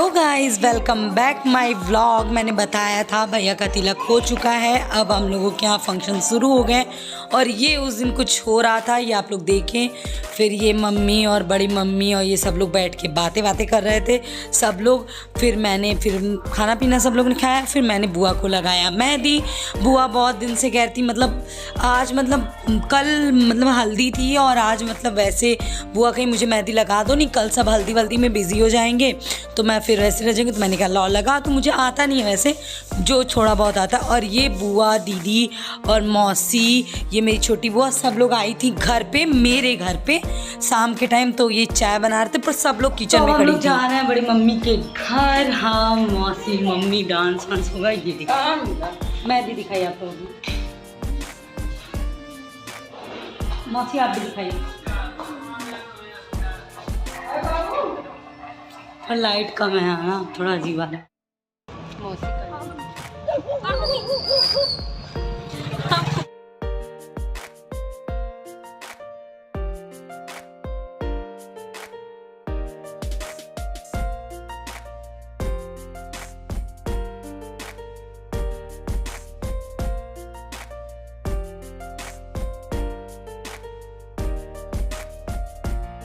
Guys welcome back my vlog. मैंने बताया था भैया का तिलक हो चुका है, अब हम लोगों के यहाँ फंक्शन शुरू हो गए और ये उस दिन कुछ हो रहा था, ये आप लोग देखें। फिर ये मम्मी और बड़ी मम्मी और ये सब लोग बैठ के बातें कर रहे थे सब लोग। फिर खाना पीना सब लोग ने खाया। फिर मैंने बुआ को लगाया मेहंदी। बुआ बहुत दिन से कह रही थी, आज कल हल्दी थी और आज वैसे बुआ कहीं मुझे मेहंदी लगा दो, नहीं कल सब हल्दी वल्दी में बिजी हो जाएंगे तो मैं फिर वैसे रह जाएंगे। तो मैंने कहा लौ लगा, तो मुझे आता नहीं है वैसे, जो थोड़ा बहुत आता। और ये बुआ, दीदी और मौसी, ये मेरी छोटी बुआ, सब लोग आई थी घर पे, मेरे घर पे शाम के टाइम। तो ये चाय बना रहे थे पर सब लोग किचन में खड़ी थी। जा रहे हैं बड़ी मम्मी के घर। हाँ मौसी मम्मी डांस वांस होगा, ये दिखा मेहंदी दिखाई आप लोगों ने। मौसी आप भी दिखाइए। और लाइट कम है ना, थोड़ा अजीब आ रहा है।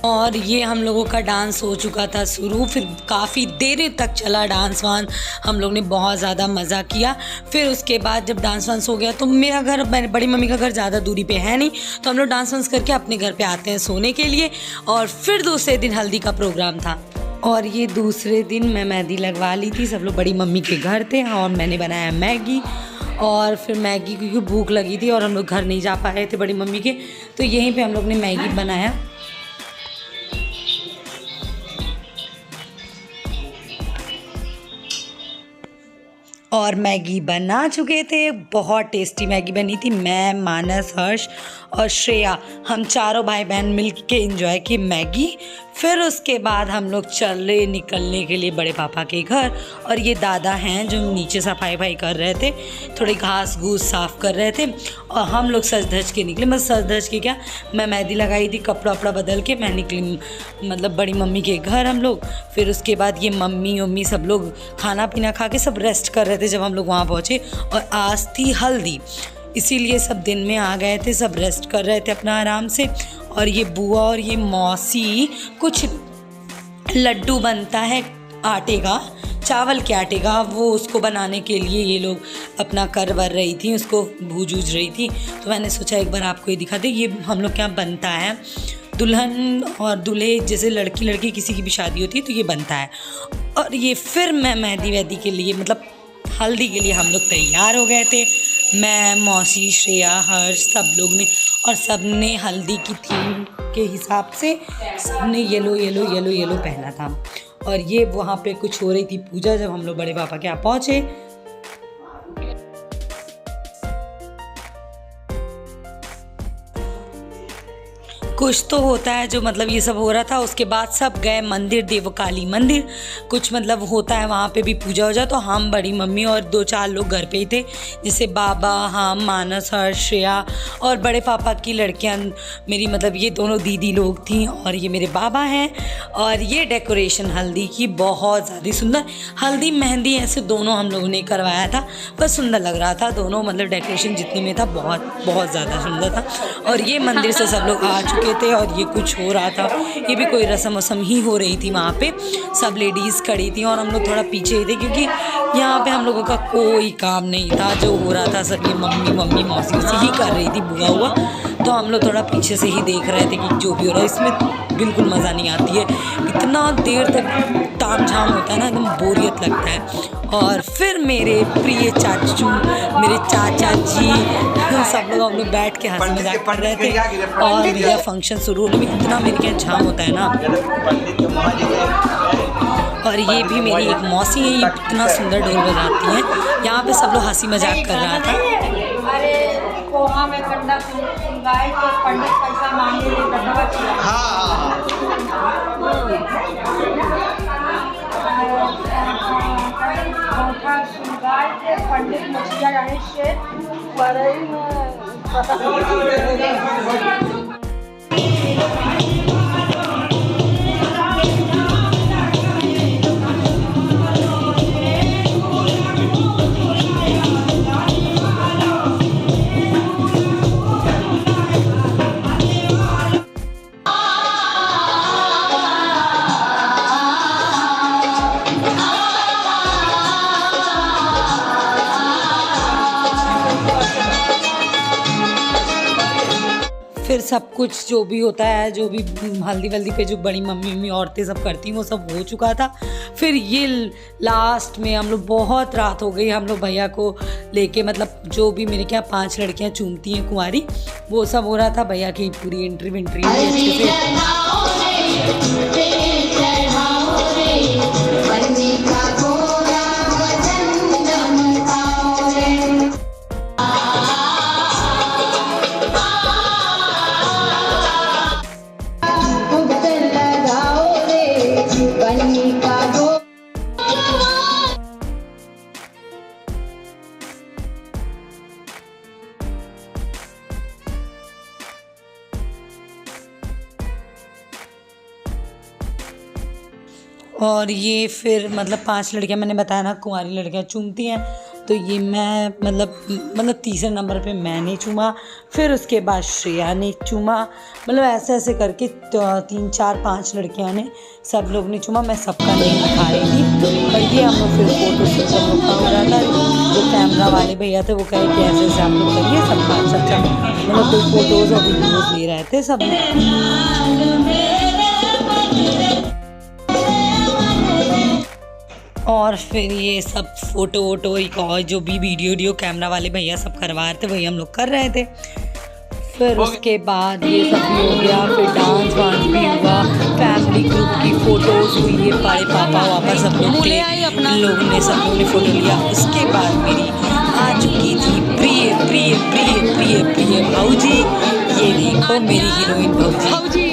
और ये हम लोगों का डांस हो चुका था शुरू। फिर काफ़ी देर तक चला डांस वांस, हम लोग ने बहुत ज़्यादा मज़ा किया। फिर उसके बाद जब डांस वांस हो गया तो मेरा घर, मेरी बड़ी मम्मी का घर ज़्यादा दूरी पे है नहीं, तो हम लोग डांस वांस करके अपने घर पे आते हैं सोने के लिए। और फिर दूसरे दिन हल्दी का प्रोग्राम था और ये दूसरे दिन मैं मेहंदी लगवा ली थी। सब लोग बड़ी मम्मी के घर थे और मैंने बनाया मैगी। और फिर मैगी क्योंकि भूख लगी थी और हम लोग घर नहीं जा पा रहे थे बड़ी मम्मी के, तो यहीं पे हम लोग ने मैगी बनाया। और मैगी बना चुके थे, बहुत टेस्टी मैगी बनी थी। मैं, मानस, हर्ष और श्रेया, हम चारों भाई बहन मिल के एंजॉय की मैगी। फिर उसके बाद हम लोग चले निकलने के लिए बड़े पापा के घर। और ये दादा हैं जो नीचे सफाई कर रहे थे, थोड़ी घास घूस साफ़ कर रहे थे। और हम लोग सज धज के निकले। मैं सज धज के क्या, मैं मेहंदी लगाई थी, कपड़ा वपड़ा बदल के मैं निकली बड़ी मम्मी के घर हम लोग। फिर उसके बाद ये मम्मी सब लोग खाना पीना खा के सब रेस्ट कर रहे थे जब हम लोग वहाँ पहुँचे। और आज थी हल्दी, इसीलिए सब दिन में आ गए थे, सब रेस्ट कर रहे थे अपना आराम से। और ये बुआ और ये मौसी, कुछ लड्डू बनता है आटे का, चावल के आटे का, वो उसको बनाने के लिए ये लोग अपना कर वर रही थी, उसको भूज रही थी। तो मैंने सोचा एक बार आपको ये दिखा दे। ये हम लोग के यहाँ बनता है, दुल्हन और दूल्हे जैसे लड़की किसी की भी शादी होती है तो ये बनता है। और ये फिर मैं मेहंदी वहदी के लिए हल्दी के लिए हम लोग तैयार हो गए थे। मैं, मौसी, श्रेया, हर्ष, सब लोग ने, और सब ने हल्दी की थीम के हिसाब से सब ने येलो पहना था। और ये वहाँ पे कुछ हो रही थी पूजा जब हम लोग बड़े पापा के यहाँ पहुँचे। कुछ तो होता है जो ये सब हो रहा था। उसके बाद सब गए मंदिर, देवकाली मंदिर कुछ होता है, वहाँ पे भी पूजा हो जाए। तो हम, बड़ी मम्मी और 2-4 लोग घर पे ही थे, जैसे बाबा, हम, मानस, हर्ष, श्रेया और बड़े पापा की लड़कियाँ मेरी, ये दोनों दीदी लोग थी और ये मेरे बाबा हैं। और ये डेकोरेशन हल्दी की बहुत ज़्यादा सुंदर, हल्दी मेहंदी ऐसे दोनों हम लोगों ने करवाया था, बस सुंदर लग रहा था दोनों, डेकोरेशन जितने में था बहुत ज़्यादा सुंदर था। और ये मंदिर से सब लोग आ चुके थे और ये कुछ हो रहा था, ये भी कोई रस्म वसम ही हो रही थी। वहाँ पे सब लेडीज़ खड़ी थी और हम लोग थोड़ा पीछे ही थे क्योंकि यहाँ पे हम लोगों का कोई काम नहीं था, जो हो रहा था सब ये मम्मी मौसी ही कर रही थी, बुआ हुआ। तो हम लोग थोड़ा पीछे से ही देख रहे थे कि जो भी हो रहा है। इसमें बिल्कुल मज़ा नहीं आती है, इतना देर तक ताम झाम होता है ना, एकदम बोरियत लगता है। और फिर मेरे प्रिय चाचू, मेरे चाचा जी, सब लोग हम लोग बैठ के हंसी मजाक कर रहे थे। और मेरा फंक्शन शुरू होने में इतना मेरे यहाँ झाम होता है ना। और ये भी मेरी एक मौसी है, ये इतना सुंदर ढोल बजाती हैं। यहाँ पे सब लोग हंसी मजाक कर रहा था। पोहा में कंडा सुनगाए के पंडित पैसा मांगे ले गंडवा किया। हाँ पोहा सुनगाए के पंडित मछलियाँ जाने से बरई में फिर सब कुछ जो भी होता है, जो भी हल्दी वल्दी पे जो बड़ी मम्मी औरतें सब करती हैं वो सब हो चुका था। फिर ये लास्ट में हम लोग, बहुत रात हो गई, हम लोग भैया को लेके, मतलब जो भी मेरे क्या 5 लड़कियां चूमती हैं कुंवारी, वो सब हो रहा था। भैया की पूरी एंट्री वेंट्री अच्छे से। और ये फिर मतलब 5 लड़कियां, मैंने बताया ना कुंवारी लड़कियां चूमती हैं, तो ये मैं मतलब तीसरे नंबर पे मैंने चूमा, फिर उसके बाद श्रेया ने चूमा, मतलब ऐसे ऐसे करके 3 4 5 लड़कियां ने, सब लोग ने चूमा। मैं सबका नहीं दिखा रही थी। और ये हम लोग फिर फोटो शूट सब लोग का हो रहा था। जो कैमरा वाले भैया थे वो कहे कि ऐसे ऐसे आप लोग करिए, सबका अच्छा मतलब कोई फ़ोटोज़ और वीडियोज़ ले रहे थे सब। और फिर ये सब फ़ोटो वोटो और जो भी वीडियो कैमरा वाले भैया सब करवा रहे थे वही हम लोग कर रहे थे। फिर उसके बाद ये सब भी हो गया, फिर डांस वांस भी हुआ, फैमिली ग्रुप की फ़ोटोज़ हुई, ये बड़े पापा वापा सब लोग थे, लोगों ने सब लोग ने फ़ोटो लिया। उसके बाद मेरी आ चुकी थी प्रिय प्रिय प्रिय प्रिय प्रिय भाऊजी। ये देखो मेरी हीरोइन भाऊजी।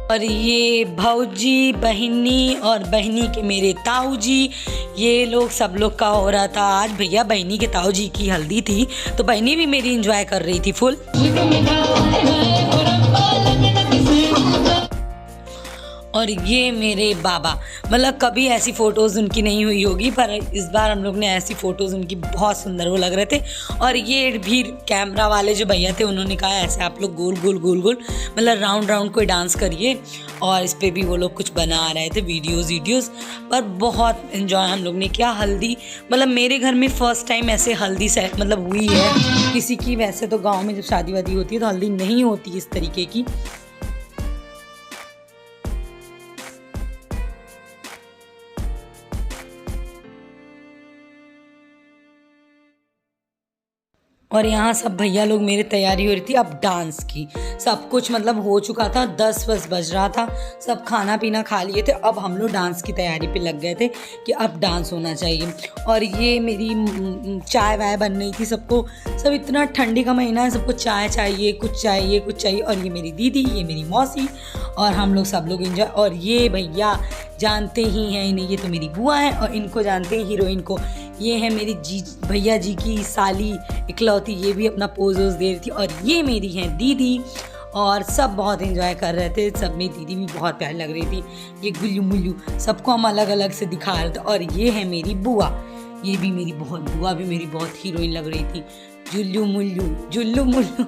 और ये भौजी, बहिनी और बहिनी के मेरे ताऊ जी, ये लोग सब लोग का हो रहा था आज। भैया बहिनी के ताऊ जी की हल्दी थी, तो बहिनी भी मेरी एंजॉय कर रही थी फुल। और ये मेरे बाबा, मतलब कभी ऐसी फ़ोटोज़ उनकी नहीं हुई होगी, पर इस बार हम लोग ने ऐसी फ़ोटोज़ उनकी बहुत सुंदर वो लग रहे थे। और ये भी कैमरा वाले जो भैया थे उन्होंने कहा ऐसे आप लोग गोल गोल गोल गोल मतलब राउंड राउंड कोई डांस करिए, और इस पर भी वो लोग कुछ बना रहे थे वीडियोज़। पर बहुत इन्जॉय हम लोग ने किया। हल्दी मतलब मेरे घर में फ़र्स्ट टाइम ऐसे हल्दी से मतलब हुई है किसी की। वैसे तो गाँव में जब शादी वादी होती है तो हल्दी नहीं होती इस तरीके की। और यहाँ सब भैया लोग मेरी तैयारी हो रही थी अब डांस की। सब कुछ मतलब हो चुका था, 10 बज रहा था, सब खाना पीना खा लिए थे। अब हम लोग डांस की तैयारी पे लग गए थे कि अब डांस होना चाहिए। और ये मेरी चाय वाय बन रही थी सबको, सब इतना ठंडी का महीना है, सबको चाय चाहिए, कुछ चाहिए कुछ चाहिए। और ये मेरी दीदी, ये मेरी मौसी, और हम लोग सब लोग एंजॉय। और ये भैया जानते ही हैं इन्हें, ये तो मेरी बुआ है, और इनको जानते हैं हीरोइन को। ये है मेरी भैया जी की साली इकलौती, ये भी अपना पोज वोज दे रही थी। और ये मेरी है दीदी, और सब बहुत एंजॉय कर रहे थे। सब में दीदी भी बहुत प्यारी लग रही थी। ये गुल्लू मुल्लू सबको हम अलग अलग से दिखा रहे थे। और ये है मेरी बुआ, ये भी मेरी बुआ भी मेरी बहुत हीरोइन लग रही थी। जुल्लू मुल्लू।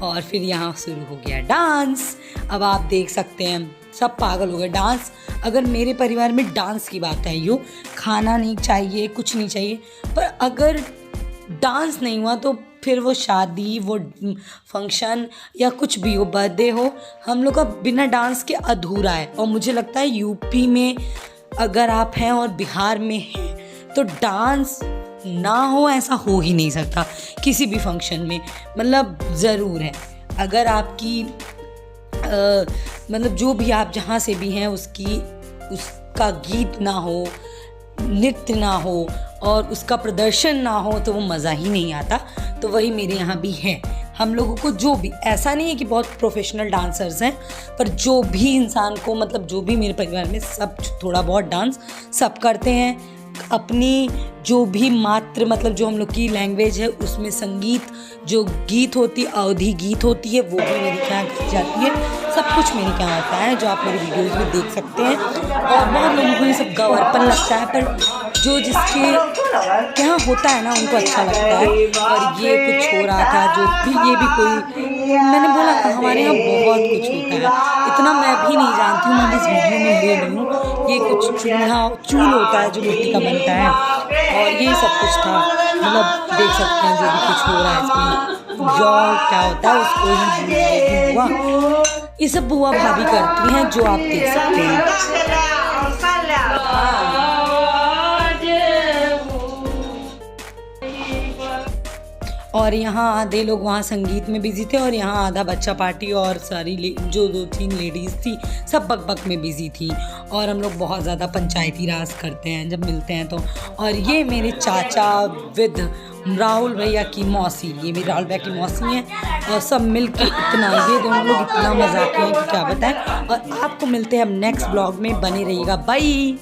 और फिर यहाँ शुरू हो गया डांस। अब आप देख सकते हैं सब पागल हो गए डांस। अगर मेरे परिवार में डांस की बात आई हो, खाना नहीं चाहिए, कुछ नहीं चाहिए, पर अगर डांस नहीं हुआ तो फिर वो शादी, वो फंक्शन या कुछ भी हो, बर्थडे हो, हम लोग का बिना डांस के अधूरा है। और मुझे लगता है यूपी में अगर आप हैं और बिहार में हैं तो डांस ना हो ऐसा हो ही नहीं सकता किसी भी फंक्शन में। मतलब ज़रूर है। अगर आपकी मतलब जो भी आप जहाँ से भी हैं उसका गीत ना हो, नृत्य ना हो और उसका प्रदर्शन ना हो तो वो मज़ा ही नहीं आता। तो वही मेरे यहाँ भी है। हम लोगों को जो भी, ऐसा नहीं है कि बहुत प्रोफेशनल डांसर्स हैं, पर जो भी इंसान को मतलब जो भी मेरे परिवार में सब थोड़ा बहुत डांस सब करते हैं। अपनी जो भी मात्र मतलब जो हम लोग की लैंग्वेज है उसमें संगीत जो गीत होती है, अवधी गीत होती है, वो भी मेरे यहाँ की जाती है। सब कुछ मेरे यहाँ होता है जो आप मेरे वीडियोज़ में देख सकते हैं। और बहुत लोगों को ये सब गंवारपन लगता है, पर जो जिसके क्या होता है ना उनको अच्छा लगता है। और ये कुछ हो रहा था जो भी, ये भी कोई, मैंने बोला हमारे यहाँ बहुत कुछ होता है, इतना मैं भी नहीं जानती हूँ, मैं इस वीडियो में ले रही हूँ। ये कुछ चूल होता है जो मिट्टी का बनता है, और ये सब कुछ था। मतलब देख सकते हैं जो भी कुछ हो रहा है इसमें, जौ क्या होता है उसको ही बुआ, ये सब बुआ भाभी करती हैं जो आप देख सकते हैं। और यहाँ आधे लोग वहाँ संगीत में बिजी थे, और यहाँ आधा बच्चा पार्टी और सारी जो 2-3 लेडीज़ थी सब बक में बिजी थी। और हम लोग बहुत ज़्यादा पंचायती राज करते हैं जब मिलते हैं तो। और ये मेरे चाचा विद राहुल भैया की मौसी, ये मेरी राहुल भैया की मौसी हैं, और सब मिल के इतना, ये दोनों लोग इतना मजाक हैं कि क्या बताएं। और आपको मिलते हैं अब नेक्स्ट ब्लॉग में, बने रहिएगा, बाय।